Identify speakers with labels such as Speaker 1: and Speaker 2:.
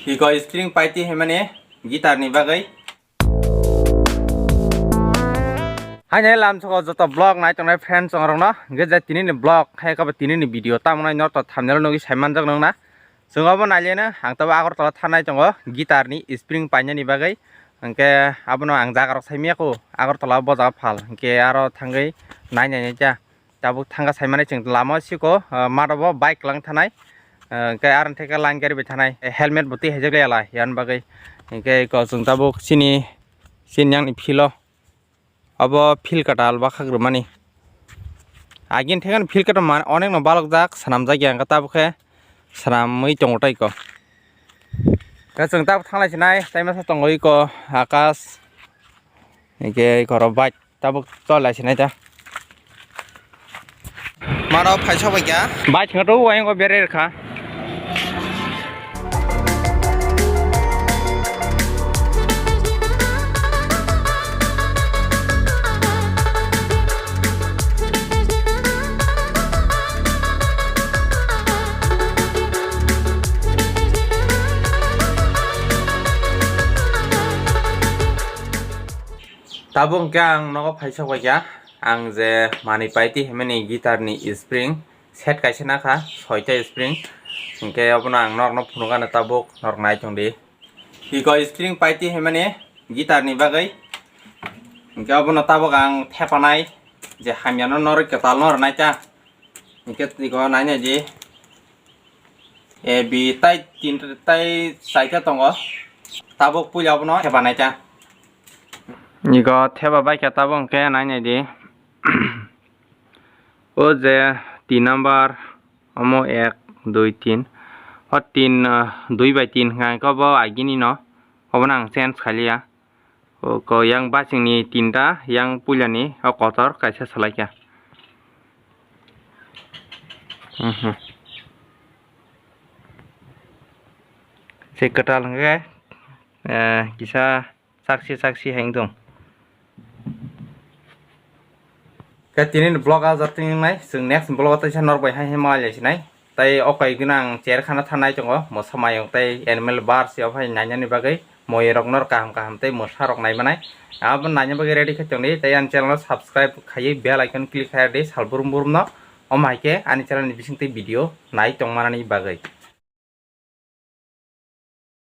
Speaker 1: Iko string paiti hemane gitar ni bagai. Hanya lam soko joto blog nai tongnai friends songrong no geja tini ni blog hai ka tini ni video tamnai no to thamnel no gi saiman jak nong na songobo nailena ang tawa agor tala thanai tongo gitar ni string paina ni bagai angke abono ang jagar saimia ko agor tala boja phal angke aro thangai nai nai ja tabu thanga saimane ching lama siko marobo bike lang thanai angke aran theka line gari be thanai helmet buti hejele ala yan bagai angke ko jung tabu sini sinyang ni philo abo fil katal bakhagrु mani agin thegan fil kata man onek no balok jak sanam jagya ang kata bukhe sanamui tongotai ko ka jung tab thanglai sinai taima sa tongoi ko akas ege koro bike tabuk tolai sinai ta maro phaisa bagya bike ngado waing ko bere kha tabung kang nogo phaisa bagya ang je mani paiti hemani gitar ni spring set kaisa na kha 6ta spring ingke abono ang nok no phunuga na tabuk nok nai tongdi iko string paiti hemani gitar ni bagai ingke abono tabuk ang thepanai je hamyano nor ketal nor nai cha ingke iko nai ne ji e bi tai tin tai saita tongo tabuk puja abono thepanai cha Niko theba bike tabong ke nai di o je 3 number omo 1 2 3 o 3 2 by 3 ngai ko bo agini no obonang sense khalia o ko yang basing ni 3ta yang pulani o kotor kaisa salaiya se katal nge kisa saksi hengdong Katini blog azating nai sung next blog ta chanor bai hai himalaya sinai tai okai ginang chair khana thanai chongo mo samayong tai animal bar si ophai nanya ni bagai moi rok nor kaham tai mo sarok nai manai abon nanya bagai ready khachong ni tai an channel subscribe khai bell icon click khai de salburum burum no o maike ani channel ni bising te video nai tongmanani bagai